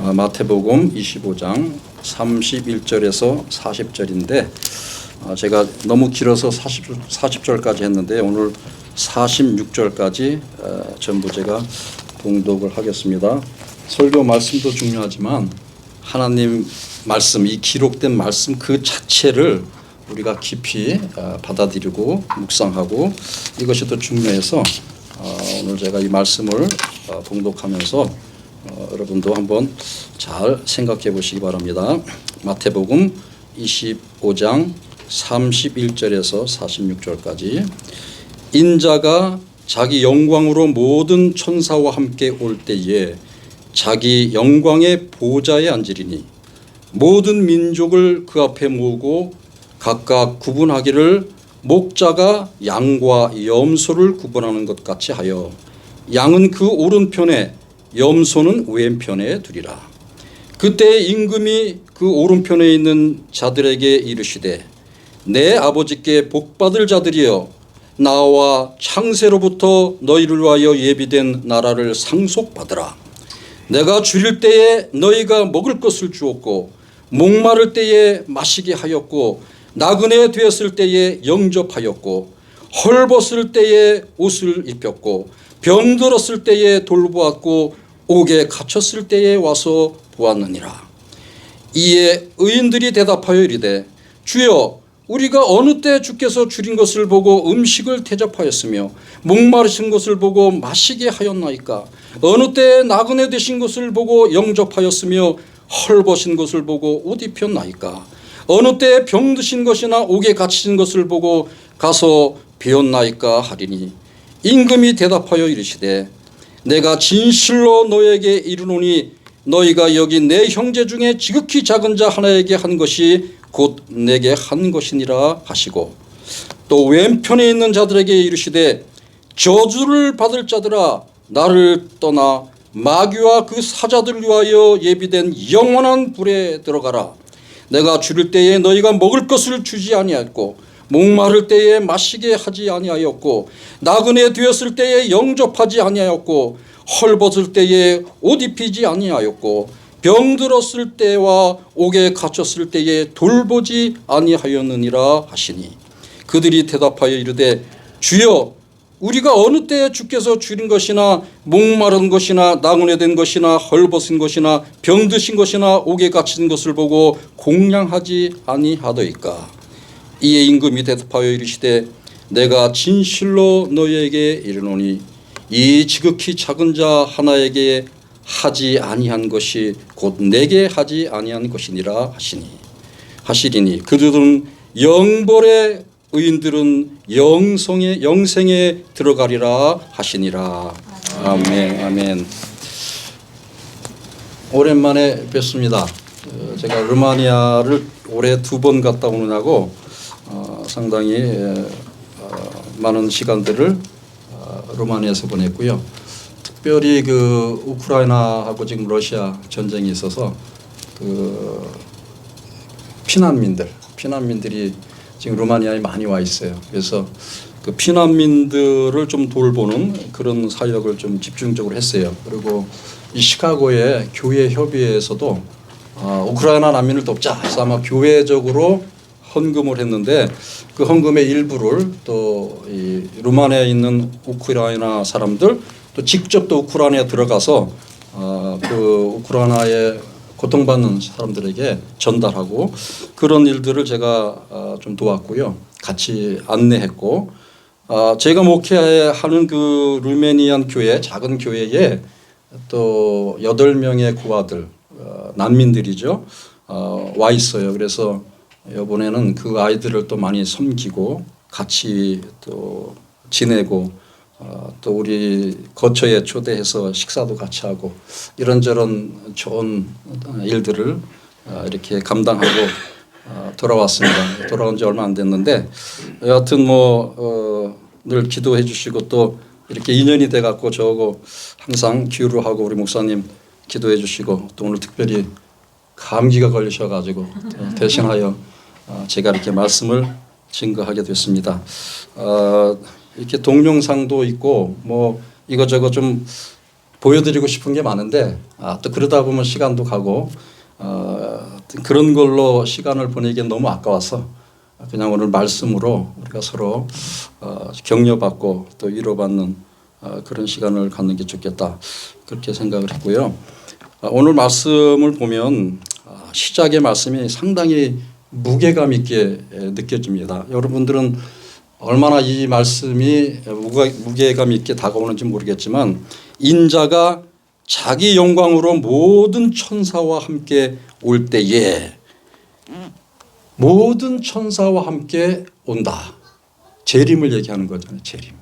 마태복음 25장 31절에서 40절인데 제가 너무 길어서 40절까지 했는데 오늘 46절까지 전부 제가 봉독을 하겠습니다. 설교 말씀도 중요하지만 하나님 말씀, 이 기록된 말씀 그 자체를 우리가 깊이 받아들이고 묵상하고 이것이 더 중요해서 오늘 제가 이 말씀을 봉독하면서 여러분도 한번 잘 생각해 보시기 바랍니다. 마태복음 25장 31절에서 46절까지 인자가 자기 영광으로 모든 천사와 함께 올 때에 자기 영광의 보좌에 앉으리니 모든 민족을 그 앞에 모으고 각각 구분하기를 목자가 양과 염소를 구분하는 것 같이 하여 양은 그 오른편에 염소는 왼편에 두리라. 그때 임금이 그 오른편에 있는 자들에게 이르시되 내 아버지께 복받을 자들이여 나와 창세로부터 너희를 위하여 예비된 나라를 상속받으라. 내가 줄일 때에 너희가 먹을 것을 주었고 목마를 때에 마시게 하였고 나그네 되었을 때에 영접하였고 헐벗을 때에 옷을 입혔고 병들었을 때에 돌보았고 옥에 갇혔을 때에 와서 보았느니라. 이에 의인들이 대답하여 이르되 주여 우리가 어느 때 주께서 줄인 것을 보고 음식을 대접하였으며 목마르신 것을 보고 마시게 하였나이까? 어느 때 나그네 되신 것을 보고 영접하였으며 헐벗은 것을 보고 옷 입혔나이까? 어느 때 병드신 것이나 옥에 갇힌 것을 보고 가서 배웠나이까 하리니 임금이 대답하여 이르시되 내가 진실로 너에게 이르노니 너희가 여기 내 형제 중에 지극히 작은 자 하나에게 한 것이 곧 내게 한 것이니라 하시고 또 왼편에 있는 자들에게 이르시되 저주를 받을 자들아 나를 떠나 마귀와 그 사자들을 위하여 예비된 영원한 불에 들어가라. 내가 줄일 때에 너희가 먹을 것을 주지 아니하였고 목마를 때에 마시게 하지 아니하였고 나그네 되었을 때에 영접하지 아니하였고 헐벗을 때에 옷 입히지 아니하였고 병들었을 때와 옥에 갇혔을 때에 돌보지 아니하였느니라 하시니 그들이 대답하여 이르되 주여 우리가 어느 때에 주께서 줄인 것이나 목마른 것이나 나그네 된 것이나 헐벗은 것이나 병드신 것이나 옥에 갇힌 것을 보고 공양하지 아니하더이까? 이에 임금이 대답하여 이르시되 내가 진실로 너희에게 이르노니 이 지극히 작은 자 하나에게 하지 아니한 것이 곧 내게 하지 아니한 것이니라 하시리니 그들은 영벌에 의인들은 영생에 들어가리라 하시니라. 아멘. 아멘. 오랜만에 뵙습니다. 제가 루마니아를 올해 2번 갔다 오느냐고 상당히 많은 시간들을 루마니아에서 보냈고요. 특별히 그 우크라이나하고 지금 러시아 전쟁이 있어서 그 피난민들이 지금 루마니아에 많이 와 있어요. 그래서 그 피난민들을 좀 돌보는 그런 사역을 좀 집중적으로 했어요. 그리고 이 시카고의 교회 협의회에서도 우크라이나 난민을 돕자 해서 아마 교회적으로 헌금을 했는데 그 헌금의 일부를 또 이 루마니아에 있는 우크라이나 사람들 또 직접 또 우크라이나에 들어가서 그 우크라이나에 고통받는 사람들에게 전달하고 그런 일들을 제가 좀 도왔고요. 같이 안내했고 제가 목회하는 그 루메니안 교회 작은 교회에 또 8명의 고아들 난민들이죠. 와 있어요. 그래서 이번에는 그 아이들을 또 많이 섬기고 같이 또 지내고 또 우리 거처에 초대해서 식사도 같이 하고 이런저런 좋은 일들을 이렇게 감당하고 돌아왔습니다. 돌아온 지 얼마 안 됐는데 여하튼 늘 기도해 주시고 또 이렇게 인연이 돼 갖고 저하고 항상 기도하고 우리 목사님 기도해 주시고 또 오늘 특별히 감기가 걸리셔 가지고 대신하여 제가 이렇게 말씀을 증거하게 됐습니다. 이렇게 동영상도 있고 뭐 이것저것 좀 보여드리고 싶은 게 많은데 또 그러다 보면 시간도 가고 그런 걸로 시간을 보내기엔 너무 아까워서 그냥 오늘 말씀으로 우리가 서로 격려받고 또 위로받는 그런 시간을 갖는 게 좋겠다 그렇게 생각을 했고요. 오늘 말씀을 보면 시작의 말씀이 상당히 무게감 있게 느껴집니다. 여러분들은 얼마나 이 말씀이 무게감 있게 다가오는지 모르겠지만 인자가 자기 영광으로 모든 천사와 함께 올 때에 모든 천사와 함께 온다. 재림을 얘기하는 거잖아요. 재림.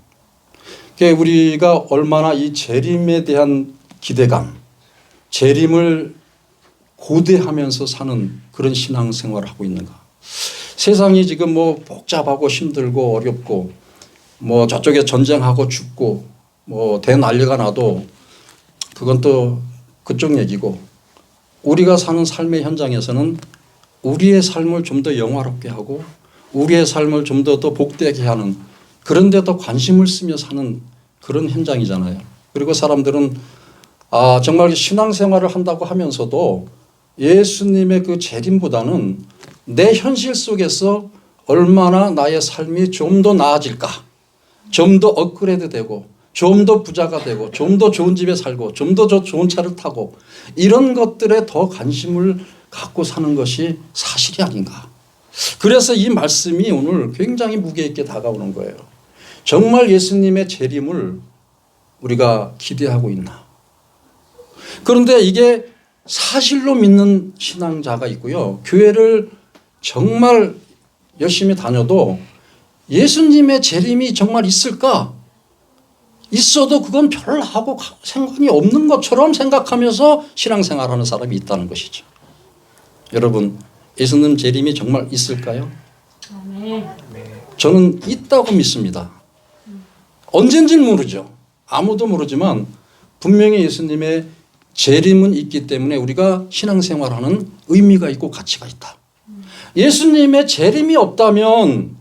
그러니까 우리가 얼마나 이 재림에 대한 기대감, 재림을 고대하면서 사는 그런 신앙생활을 하고 있는가. 세상이 지금 뭐 복잡하고 힘들고 어렵고 뭐 저쪽에 전쟁하고 죽고 뭐 대난리가 나도 그건 또 그쪽 얘기고 우리가 사는 삶의 현장에서는 우리의 삶을 좀 더 영화롭게 하고 우리의 삶을 좀 더 복되게 하는 그런 데 더 관심을 쓰며 사는 그런 현장이잖아요. 그리고 사람들은 정말 신앙생활을 한다고 하면서도 예수님의 그 재림보다는 내 현실 속에서 얼마나 나의 삶이 좀 더 나아질까, 좀 더 업그레이드 되고 좀 더 부자가 되고 좀 더 좋은 집에 살고 좀 더 좋은 차를 타고 이런 것들에 더 관심을 갖고 사는 것이 사실이 아닌가. 그래서 이 말씀이 오늘 굉장히 무게 있게 다가오는 거예요. 정말 예수님의 재림을 우리가 기대하고 있나. 그런데 이게 사실로 믿는 신앙자가 있고요. 교회를 정말 열심히 다녀도 예수님의 재림이 정말 있을까? 있어도 그건 별로 하고 상관이 없는 것처럼 생각하면서 신앙생활하는 사람이 있다는 것이죠. 여러분, 예수님 재림이 정말 있을까요? 저는 있다고 믿습니다. 언젠지는 모르죠. 아무도 모르지만 분명히 예수님의 재림은 있기 때문에 우리가 신앙생활하는 의미가 있고 가치가 있다. 예수님의 재림이 없다면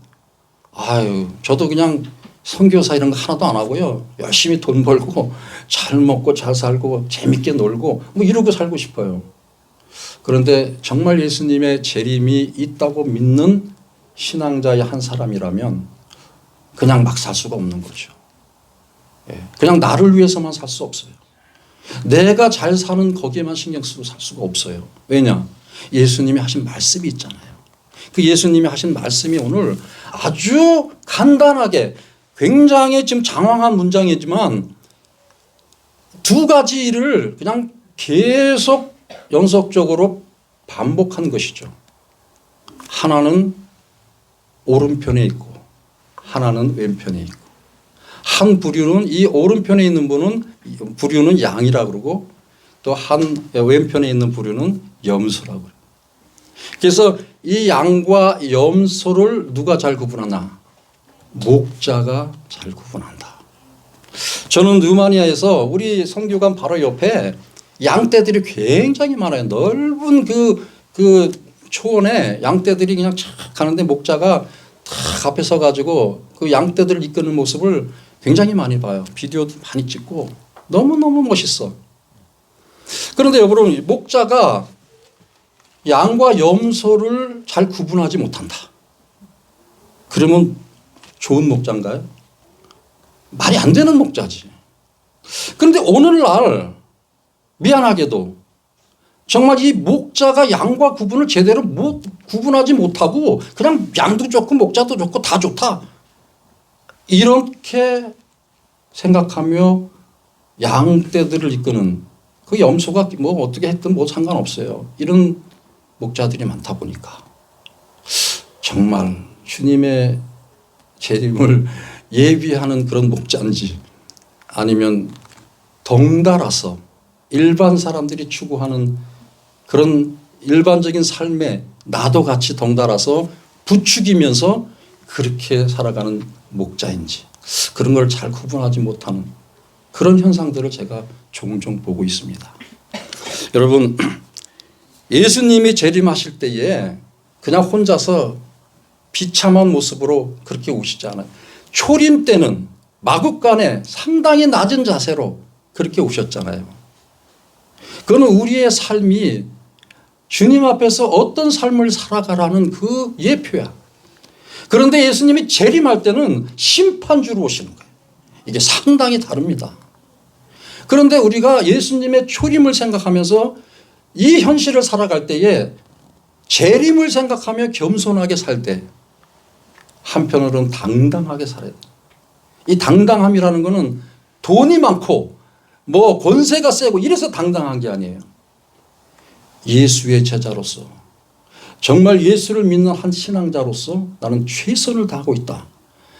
저도 그냥 선교사 이런 거 하나도 안 하고요. 열심히 돈 벌고 잘 먹고 잘 살고 재밌게 놀고 뭐 이러고 살고 싶어요. 그런데 정말 예수님의 재림이 있다고 믿는 신앙자의 한 사람이라면 그냥 막 살 수가 없는 거죠. 그냥 나를 위해서만 살 수 없어요. 내가 잘 사는 거기에만 신경 쓰고 살 수가 없어요. 왜냐? 예수님이 하신 말씀이 있잖아요. 그 예수님이 하신 말씀이 오늘 아주 간단하게 굉장히 지금 장황한 문장이지만 두 가지를 그냥 계속 연속적으로 반복한 것이죠. 하나는 오른편에 있고 하나는 왼편에 있고 한 부류는 이 오른편에 있는 부류는 양이라고 그러고 또 한 왼편에 있는 부류는 염소라고 그래요. 그래서 이 양과 염소를 누가 잘 구분하나? 목자가 잘 구분한다. 저는 루마니아에서 우리 선교관 바로 옆에 양떼들이 굉장히 많아요. 넓은 그 초원에 양떼들이 그냥 착 가는데 목자가 탁 앞에 서가지고 그 양떼들을 이끄는 모습을 굉장히 많이 봐요. 비디오도 많이 찍고 너무너무 멋있어. 그런데 여러분, 목자가 양과 염소를 잘 구분하지 못한다. 그러면 좋은 목자인가요? 말이 안 되는 목자지. 그런데 오늘날 미안하게도 정말 이 목자가 양과 구분을 제대로 구분하지 못하고 그냥 양도 좋고 목자도 좋고 다 좋다. 이렇게 생각하며 양떼들을 이끄는 그 염소가 뭐 어떻게 했든 뭐 상관없어요. 이런 목자들이 많다 보니까 정말 주님의 재림을 예비하는 그런 목자인지 아니면 덩달아서 일반 사람들이 추구하는 그런 일반적인 삶에 나도 같이 덩달아서 부추기면서 그렇게 살아가는 목자인지 그런 걸 잘 구분하지 못하는 그런 현상들을 제가 종종 보고 있습니다. 여러분, 예수님이 재림하실 때에 그냥 혼자서 비참한 모습으로 그렇게 오시지 않아요. 초림 때는 마국간에 상당히 낮은 자세로 그렇게 오셨잖아요. 그거는 우리의 삶이 주님 앞에서 어떤 삶을 살아가라는 그 예표야. 그런데 예수님이 재림할 때는 심판주로 오시는 거예요. 이게 상당히 다릅니다. 그런데 우리가 예수님의 초림을 생각하면서 이 현실을 살아갈 때에 재림을 생각하며 겸손하게 살 때 한편으로는 당당하게 살아야 돼요. 이 당당함이라는 것은 돈이 많고 뭐 권세가 세고 이래서 당당한 게 아니에요. 예수의 제자로서 정말 예수를 믿는 한 신앙자로서 나는 최선을 다하고 있다.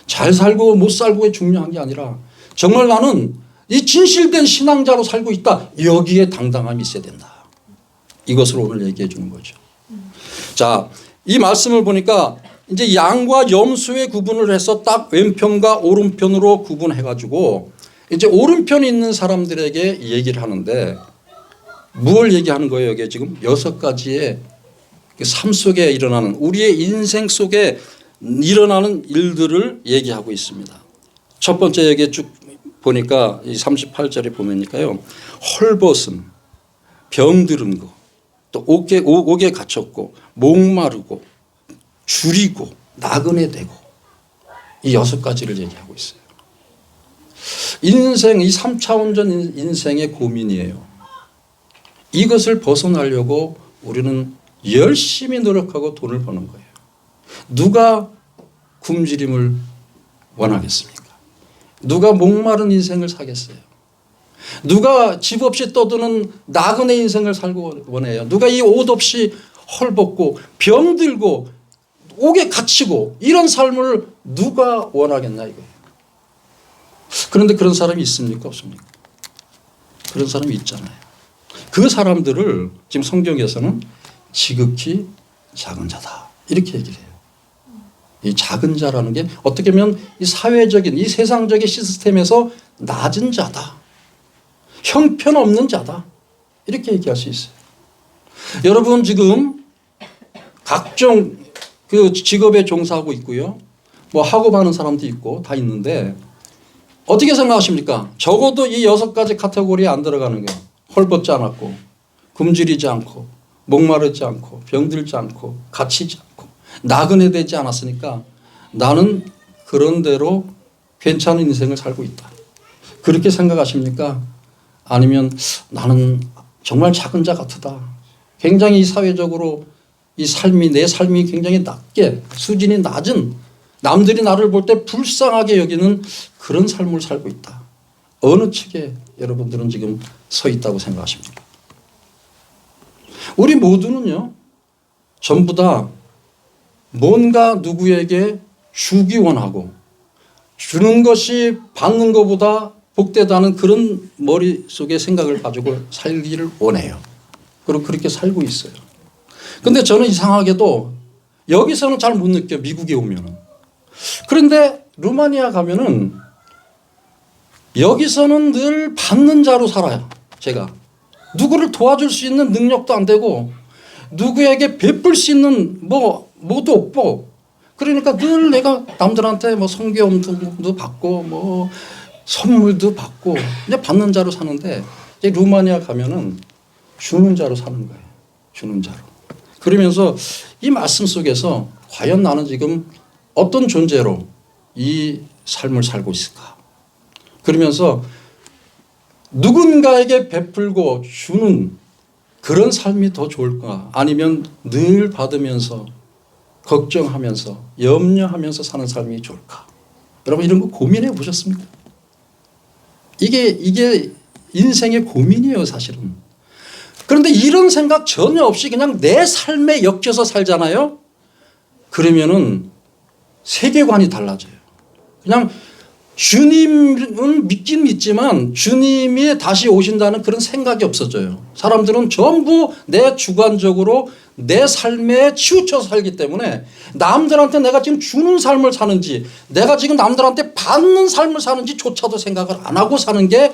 잘 살고 못 살고가 중요한 게 아니라 정말 나는 이 진실된 신앙자로 살고 있다. 여기에 당당함이 있어야 된다. 이것을 오늘 얘기해 주는 거죠. 자, 이 말씀을 보니까 이제 양과 염소의 구분을 해서 딱 왼편과 오른편으로 구분해 가지고 이제 오른편에 있는 사람들에게 얘기를 하는데 무엇을 얘기하는 거예요? 여기에 지금 6가지의 삶 속에 일어나는 우리의 인생 속에 일어나는 일들을 얘기하고 있습니다. 첫 번째 여기에 쭉 보니까 이 38절에 보면니까요. 헐벗음, 병들은 거, 또 옥에 갇혔고 목마르고 줄이고 나그네 되고 이 6가지를 얘기하고 있어요. 인생 이 3차원전 인생의 고민이에요. 이것을 벗어나려고 우리는 열심히 노력하고 돈을 버는 거예요. 누가 굶주림을 원하겠습니까? 누가 목마른 인생을 사겠어요? 누가 집 없이 떠드는 나그네 인생을 살고 원해요? 누가 이 옷 없이 헐벗고 병들고 옥에 갇히고 이런 삶을 누가 원하겠나 이거예요. 그런데 그런 사람이 있습니까? 없습니까? 그런 사람이 있잖아요. 그 사람들을 지금 성경에서는 지극히 작은 자다 이렇게 얘기를 해요. 이 작은 자라는 게 어떻게 보면 이 사회적인 이 세상적인 시스템에서 낮은 자다. 형편없는 자다. 이렇게 얘기할 수 있어요. 여러분 지금 각종 그 직업에 종사하고 있고요. 뭐 학업하는 사람도 있고 다 있는데 어떻게 생각하십니까? 적어도 이 6가지 카테고리에 안 들어가는 거예요. 헐벗지 않았고 굶주리지 않고 목마르지 않고 병들지 않고 갇히지 않고 나그네 되지 않았으니까 나는 그런 대로 괜찮은 인생을 살고 있다. 그렇게 생각하십니까? 아니면 나는 정말 작은 자 같다. 굉장히 사회적으로 이 삶이 내 삶이 굉장히 낮게 수준이 낮은 남들이 나를 볼 때 불쌍하게 여기는 그런 삶을 살고 있다. 어느 측에 여러분들은 지금 서 있다고 생각하십니까? 우리 모두는요. 전부 다 뭔가 누구에게 주기 원하고 주는 것이 받는 것보다 복되다는 그런 머릿속에 생각을 가지고 살기를 원해요. 그리고 그렇게 살고 있어요. 그런데 저는 이상하게도 여기서는 잘 못 느껴요. 미국에 오면은. 그런데 루마니아 가면은 여기서는 늘 받는 자로 살아요. 제가. 누구를 도와줄 수 있는 능력도 안 되고 누구에게 베풀 수 있는 뭐도 없고 그러니까 늘 내가 남들한테 뭐 성교험도 받고 뭐 선물도 받고 이제 받는 자로 사는데 이제 루마니아 가면은 주는 자로 사는 거예요. 주는 자로. 그러면서 이 말씀 속에서 과연 나는 지금 어떤 존재로 이 삶을 살고 있을까? 그러면서 누군가에게 베풀고 주는 그런 삶이 더 좋을까? 아니면 늘 받으면서 걱정하면서 염려하면서 사는 삶이 좋을까? 여러분 이런 거 고민해 보셨습니까? 이게 인생의 고민이에요, 사실은. 그런데 이런 생각 전혀 없이 그냥 내 삶에 엮여서 살잖아요. 그러면은 세계관이 달라져요. 그냥 주님은 믿긴 믿지만 주님이 다시 오신다는 그런 생각이 없어져요. 사람들은 전부 내 주관적으로 내 삶에 치우쳐서 살기 때문에 남들한테 내가 지금 주는 삶을 사는지 내가 지금 남들한테 받는 삶을 사는지조차도 생각을 안 하고 사는 게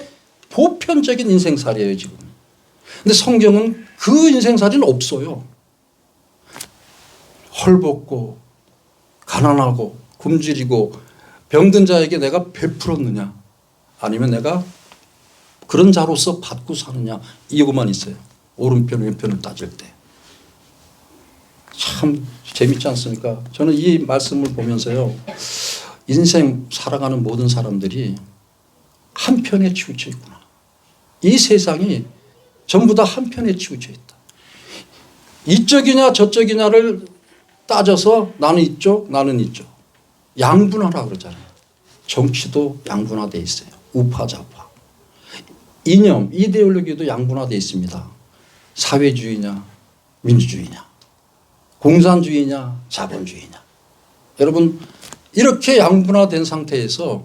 보편적인 인생살이에요 지금. 근데 성경은 그 인생살이는 없어요. 헐벗고 가난하고 굶주리고 병든 자에게 내가 베풀었느냐 아니면 내가 그런 자로서 받고 사느냐 이거만 있어요. 오른편 왼편을 따질 때. 참 재밌지 않습니까? 저는 이 말씀을 보면서요. 인생 살아가는 모든 사람들이 한편에 치우쳐 있구나. 이 세상이 전부 다 한편에 치우쳐 있다. 이쪽이냐 저쪽이냐를 따져서 나는 이쪽 나는 이쪽. 양분화라고 그러잖아요. 정치도 양분화되어 있어요. 우파 좌파. 이념 이데올로기도 양분화되어 있습니다. 사회주의냐 민주주의냐 공산주의냐 자본주의냐. 여러분 이렇게 양분화된 상태에서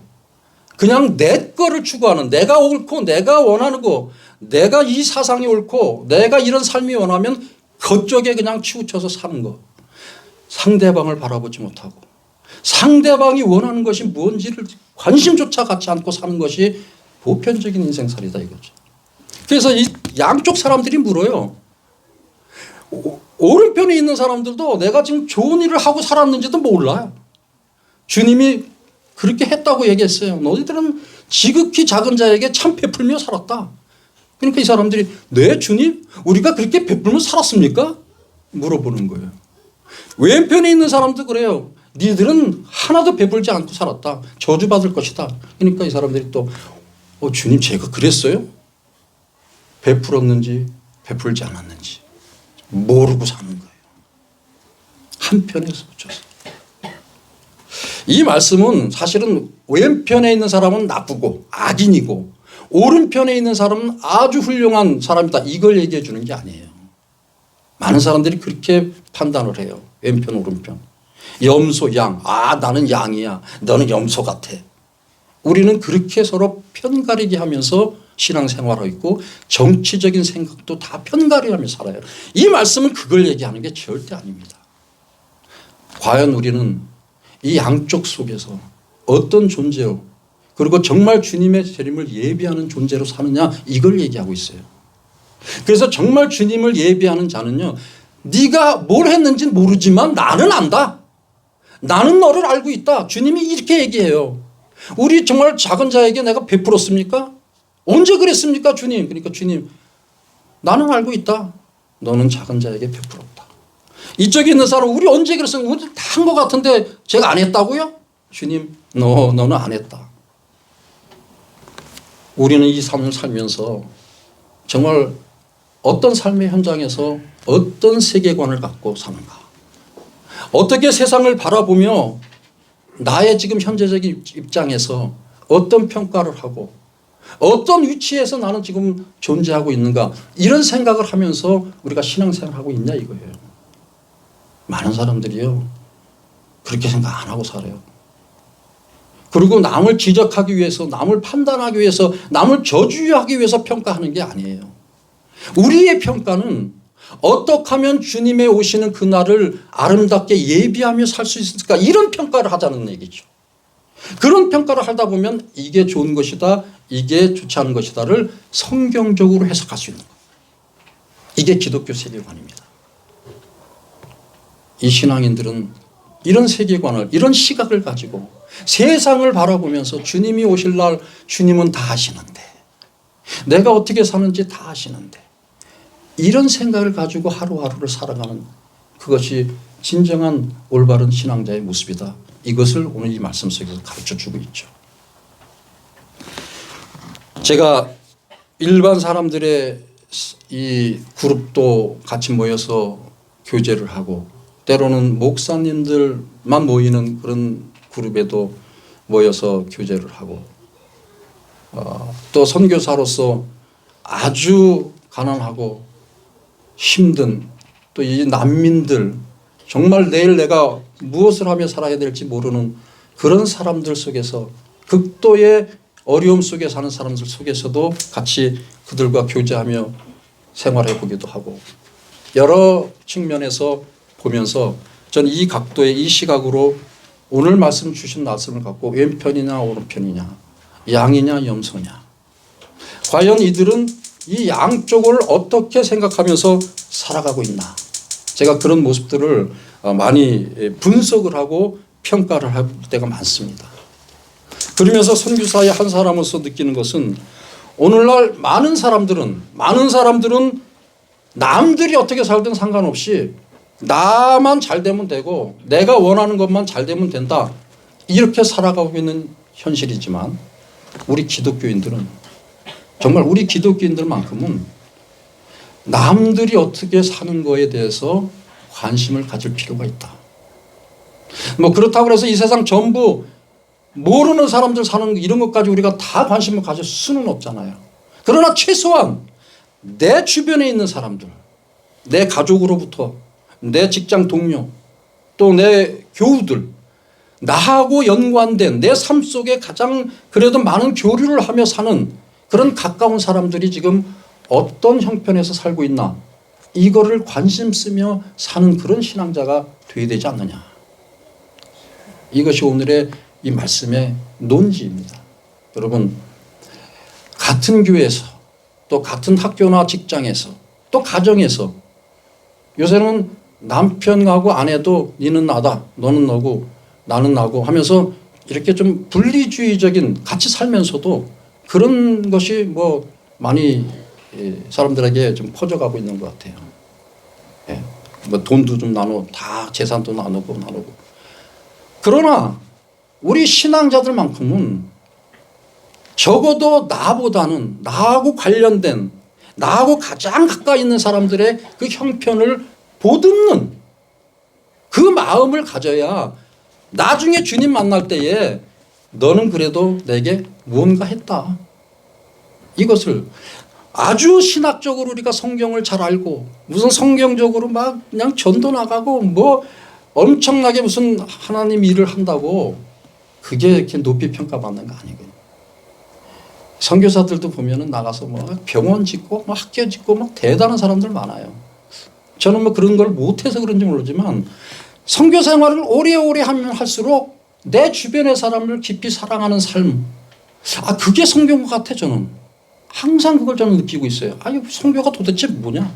그냥 내 거를 추구하는 내가 옳고 내가 원하는 거 내가 이 사상이 옳고 내가 이런 삶이 원하면 그쪽에 그냥 치우쳐서 사는 거. 상대방을 바라보지 못하고 상대방이 원하는 것이 뭔지를 관심조차 갖지 않고 사는 것이 보편적인 인생살이다 이거죠. 그래서 이 양쪽 사람들이 물어요. 오른편에 있는 사람들도 내가 지금 좋은 일을 하고 살았는지도 몰라요. 주님이 그렇게 했다고 얘기했어요. 너희들은 지극히 작은 자에게 참 베풀며 살았다. 그러니까 이 사람들이 네 주님 우리가 그렇게 베풀며 살았습니까? 물어보는 거예요. 왼편에 있는 사람도 그래요. 니들은 하나도 베풀지 않고 살았다. 저주받을 것이다. 그러니까 이 사람들이 또 주님 제가 그랬어요? 베풀었는지 베풀지 않았는지 모르고 사는 거예요. 한편에서 붙여서. 이 말씀은 사실은 왼편에 있는 사람은 나쁘고 악인이고 오른편에 있는 사람은 아주 훌륭한 사람이다. 이걸 얘기해 주는 게 아니에요. 많은 사람들이 그렇게 판단을 해요. 왼편 오른편. 염소 양. 나는 양이야. 너는 염소 같아. 우리는 그렇게 서로 편가르기 하면서 신앙생활하고 있고 정치적인 생각도 다 편가르기하며 살아요. 이 말씀은 그걸 얘기하는 게 절대 아닙니다. 과연 우리는 이 양쪽 속에서 어떤 존재로 그리고 정말 주님의 재림을 예비하는 존재로 사느냐 이걸 얘기하고 있어요. 그래서 정말 주님을 예비하는 자는요. 네가 뭘 했는지 모르지만 나는 안다. 나는 너를 알고 있다. 주님이 이렇게 얘기해요. 우리 정말 작은 자에게 내가 베풀었습니까? 언제 그랬습니까 주님? 그러니까 주님 나는 알고 있다. 너는 작은 자에게 베풀었다. 이쪽에 있는 사람 우리 언제 그랬어요? 우리 다 한 것 같은데 제가 안 했다고요? 주님 너는 안 했다. 우리는 이 삶을 살면서 정말 어떤 삶의 현장에서 어떤 세계관을 갖고 사는가. 어떻게 세상을 바라보며 나의 지금 현재적인 입장에서 어떤 평가를 하고 어떤 위치에서 나는 지금 존재하고 있는가 이런 생각을 하면서 우리가 신앙생활을 하고 있냐 이거예요. 많은 사람들이요 그렇게 생각 안 하고 살아요. 그리고 남을 지적하기 위해서 남을 판단하기 위해서 남을 저주하기 위해서 평가하는 게 아니에요. 우리의 평가는 어떻게 하면 주님의 오시는 그날을 아름답게 예비하며 살 수 있을까 이런 평가를 하자는 얘기죠. 그런 평가를 하다 보면 이게 좋은 것이다 이게 좋지 않은 것이다를 성경적으로 해석할 수 있는 거예요. 이게 기독교 세계관입니다. 이 신앙인들은 이런 세계관을 이런 시각을 가지고 세상을 바라보면서 주님이 오실 날 주님은 다 아시는데 내가 어떻게 사는지 다 아시는데 이런 생각을 가지고 하루하루를 살아가는 그것이 진정한 올바른 신앙자의 모습이다. 이것을 오늘 이 말씀 속에서 가르쳐주고 있죠. 제가 일반 사람들의 이 그룹도 같이 모여서 교제를 하고 때로는 목사님들만 모이는 그런 그룹에도 모여서 교제를 하고 또 선교사로서 아주 가난하고 힘든 또 이 난민들 정말 내일 내가 무엇을 하며 살아야 될지 모르는 그런 사람들 속에서 극도의 어려움 속에 사는 사람들 속에서도 같이 그들과 교제하며 생활해 보기도 하고 여러 측면에서 보면서 저는 이 각도의 이 시각으로 오늘 말씀 주신 말씀을 갖고 왼편이냐 오른편이냐 양이냐 염소냐 과연 이들은 이 양쪽을 어떻게 생각하면서 살아가고 있나 제가 그런 모습들을 많이 분석을 하고 평가를 할 때가 많습니다. 그러면서 선교사의 한 사람으로서 느끼는 것은 오늘날 많은 사람들은 남들이 어떻게 살든 상관없이 나만 잘 되면 되고 내가 원하는 것만 잘 되면 된다. 이렇게 살아가고 있는 현실이지만 우리 기독교인들은 정말 우리 기독교인들만큼은 남들이 어떻게 사는 거에 대해서 관심을 가질 필요가 있다. 뭐 그렇다고 해서 이 세상 전부 모르는 사람들 사는 이런 것까지 우리가 다 관심을 가질 수는 없잖아요. 그러나 최소한 내 주변에 있는 사람들, 내 가족으로부터 내 직장 동료 또 내 교우들 나하고 연관된 내 삶 속에 가장 그래도 많은 교류를 하며 사는 그런 가까운 사람들이 지금 어떤 형편에서 살고 있나 이거를 관심 쓰며 사는 그런 신앙자가 되어야 되지 않느냐. 이것이 오늘의 이 말씀의 논지입니다. 여러분 같은 교회에서 또 같은 학교나 직장에서 또 가정에서 요새는 남편하고 아내도 니는 나다 너는 너고 나는 나고 하면서 이렇게 좀 분리주의적인 같이 살면서도 그런 것이 뭐 많이 사람들에게 좀 퍼져가고 있는 것 같아요. 예. 뭐 돈도 좀 나누고 다 재산도 나누고. 그러나 우리 신앙자들만큼은 적어도 나보다는 나하고 관련된 나하고 가장 가까이 있는 사람들의 그 형편을 보듬는 그 마음을 가져야 나중에 주님 만날 때에 너는 그래도 내게 무언가 했다. 이것을 아주 신학적으로 우리가 성경을 잘 알고 무슨 성경적으로 막 그냥 전도 나가고 뭐 엄청나게 무슨 하나님 일을 한다고 그게 이렇게 높이 평가받는 거 아니거든요. 선교사들도 보면은 나가서 뭐 병원 짓고 뭐 학교 짓고 막 대단한 사람들 많아요. 저는 뭐 그런 걸 못해서 그런지 모르지만 선교 생활을 오래오래 하면 할수록 내 주변의 사람을 깊이 사랑하는 삶, 그게 선교인 것 같아. 저는 항상 그걸 저는 느끼고 있어요. 아니 선교가 도대체 뭐냐?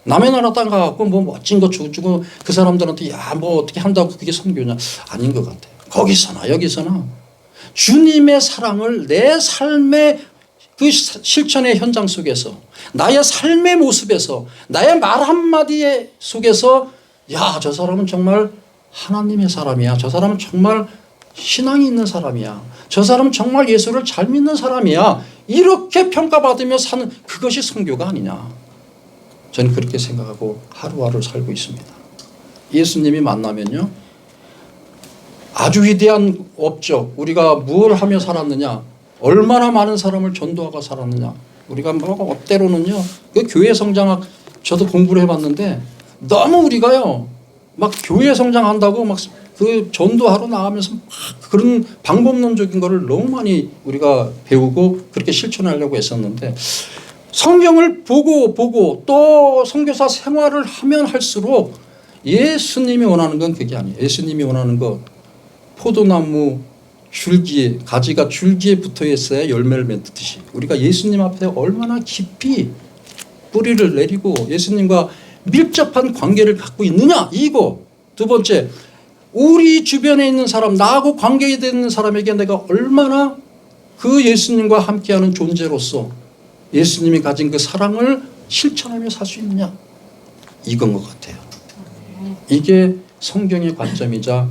남의 나라 땅 가갖고 뭐 멋진 거 주고 그 사람들한테 야 뭐 어떻게 한다고 그게 선교냐? 아닌 것 같아요. 거기서나 여기서나 주님의 사랑을 내 삶의 그 실천의 현장 속에서 나의 삶의 모습에서 나의 말 한마디 속에서 야, 저 사람은 정말 하나님의 사람이야. 저 사람은 정말 신앙이 있는 사람이야. 저 사람은 정말 예수를 잘 믿는 사람이야. 이렇게 평가받으며 사는 그것이 선교가 아니냐. 저는 그렇게 생각하고 하루하루 살고 있습니다. 예수님이 만나면요. 아주 위대한 업적, 우리가 무엇을 하며 살았느냐, 얼마나 많은 사람을 전도하고 살았느냐. 우리가 뭐 때로는요. 그 교회 성장학 저도 공부를 해봤는데 너무 우리가요. 막 교회 성장한다고 막 그 전도하러 나가면서 막 그런 방법론적인 거를 너무 많이 우리가 배우고 그렇게 실천하려고 했었는데 성경을 보고 또 선교사 생활을 하면 할수록 예수님이 원하는 건 그게 아니에요. 예수님이 원하는 거 포도나무 줄기에 가지가 줄기에 붙어 있어야 열매를 맺듯이 우리가 예수님 앞에 얼마나 깊이 뿌리를 내리고 예수님과 밀접한 관계를 갖고 있느냐 이거. 두 번째 우리 주변에 있는 사람 나하고 관계되는 사람에게 내가 얼마나 그 예수님과 함께하는 존재로서 예수님이 가진 그 사랑을 실천하며 살 수 있느냐 이건 것 같아요. 이게 성경의 관점이자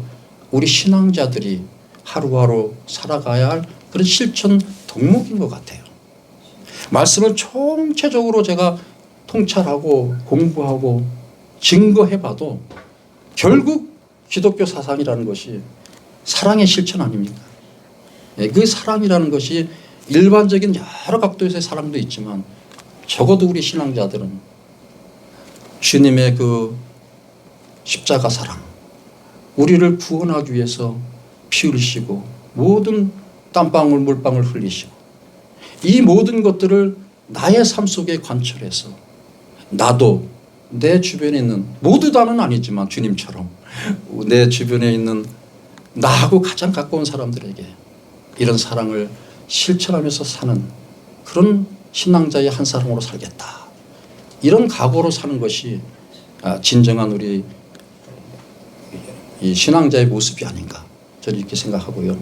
우리 신앙자들이 하루하루 살아가야 할 그런 실천 덕목인 것 같아요. 말씀을 총체적으로 제가 통찰하고 공부하고 증거해봐도 결국 기독교 사상이라는 것이 사랑의 실천 아닙니까? 그 사랑이라는 것이 일반적인 여러 각도에서의 사랑도 있지만 적어도 우리 신앙자들은 주님의 그 십자가 사랑, 우리를 구원하기 위해서 피 흘리시고 모든 땀방울 물방울 흘리시고 이 모든 것들을 나의 삶 속에 관철해서 나도 내 주변에 있는 모두 다는 아니지만 주님처럼 내 주변에 있는 나하고 가장 가까운 사람들에게 이런 사랑을 실천하면서 사는 그런 신앙자의 한 사람으로 살겠다. 이런 각오로 사는 것이 진정한 우리 이 신앙자의 모습이 아닌가 저는 이렇게 생각하고요.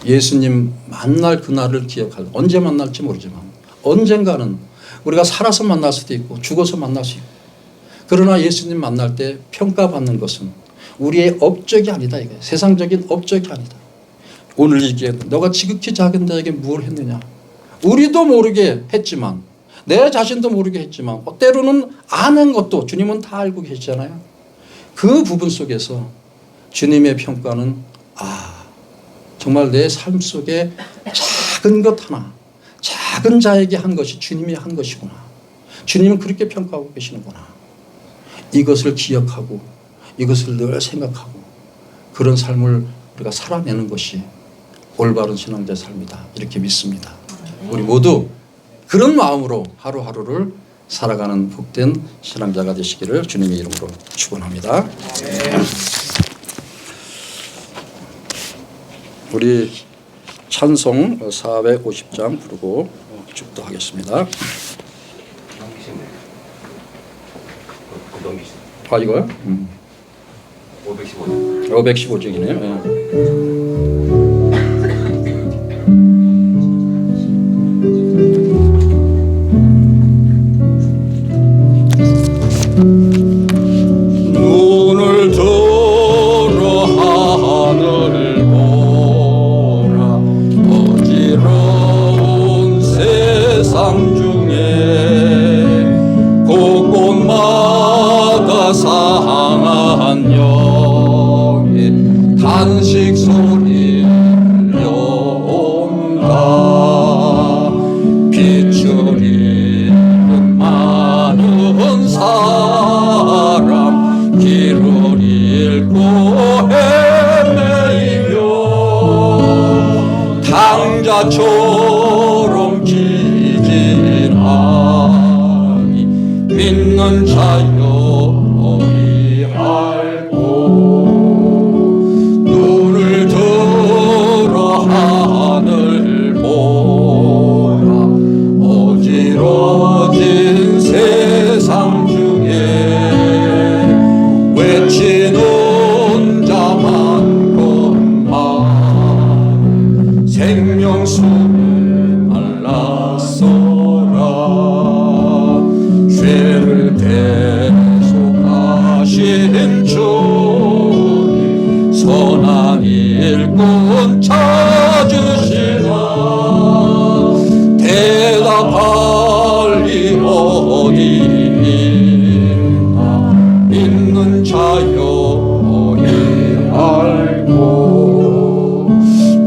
예수님 만날 그날을 기억할, 언제 만날지 모르지만 언젠가는 우리가 살아서 만날 수도 있고 죽어서 만날 수 있고, 그러나 예수님 만날 때 평가받는 것은 우리의 업적이 아니다. 이게 세상적인 업적이 아니다. 오늘 이게 너가 지극히 작은 자에게 무엇을 했느냐. 우리도 모르게 했지만, 내 자신도 모르게 했지만 때로는 아는 것도 주님은 다 알고 계시잖아요. 그 부분 속에서 주님의 평가는 정말 내 삶 속에 작은 것 하나, 작은 자에게 한 것이 주님이 한 것이구나. 주님은 그렇게 평가하고 계시는구나. 이것을 기억하고 이것을 늘 생각하고 그런 삶을 우리가 살아내는 것이 올바른 신앙자의 삶이다. 이렇게 믿습니다. 우리 모두 그런 마음으로 하루하루를 살아가는 복된 신앙자가 되시기를 주님의 이름으로 축원합니다. 우리 찬송 450장 부르고 축도하겠습니다. 이거요? 515장이네요. 눈을 들어 하늘을 보라. 어지러운 세상 중에 곳곳마다 상한 영의 탄식 소리 들려온다. 빛을 잃은 많은 사람 길을 잃고 헤매이며 당자처럼 기진하니 믿는 자여 이 알고 눈을 들어 하늘 보라. 어지러진 세상 중에 외치는 자 많건만 생명수를 말랐소라. 죄를 대속하신 주님 선한 일꾼 찾으시라. 대답할 리 어디 있나. 믿는 자여 이 알고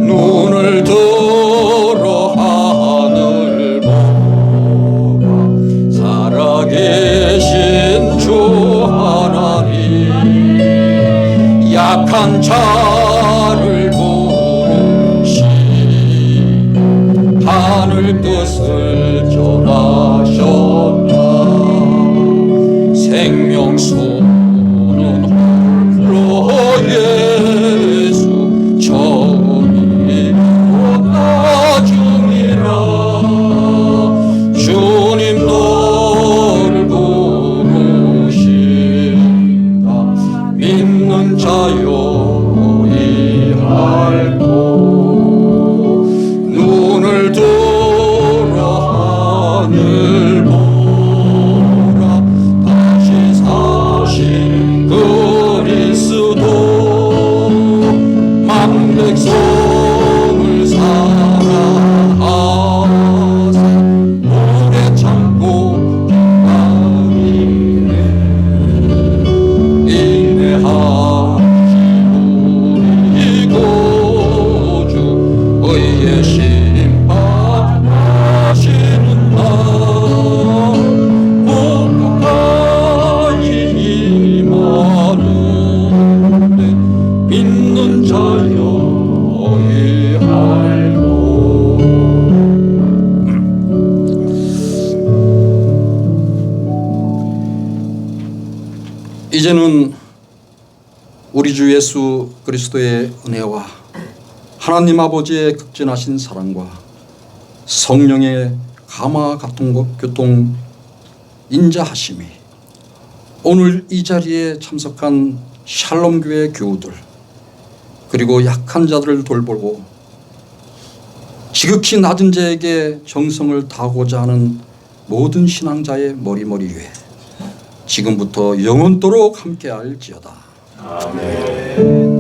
눈을 들어 하늘 보라. 살아계신 주 하나님 약한 자를 부르시 하늘 뜻을 전하셨다. 생명수는 홀로 예수 처음이고 나중이라. 주님 너를 부르신다. 믿는 자여 이 알고 눈을 들어 하늘 보라. 다시 사신 그리스도 만 백성을 사랑하사 오래 참고 기다리네. 인내하시 우리 구주 의의 심판하시는 날 복까지 임하는데 믿는 자여 이 알고. 이제는 우리 주 예수 그리스도의 은혜와 하나님 아버지의 극진하신 사랑과 성령의 감화 교통 인자하심이 오늘 이 자리에 참석한 샬롬교회 교우들 그리고 약한 자들을 돌보고 지극히 낮은 자에게 정성을 다하고자 하는 모든 신앙자의 머리머리 위에 지금부터 영원토록 함께할지어다. 아멘.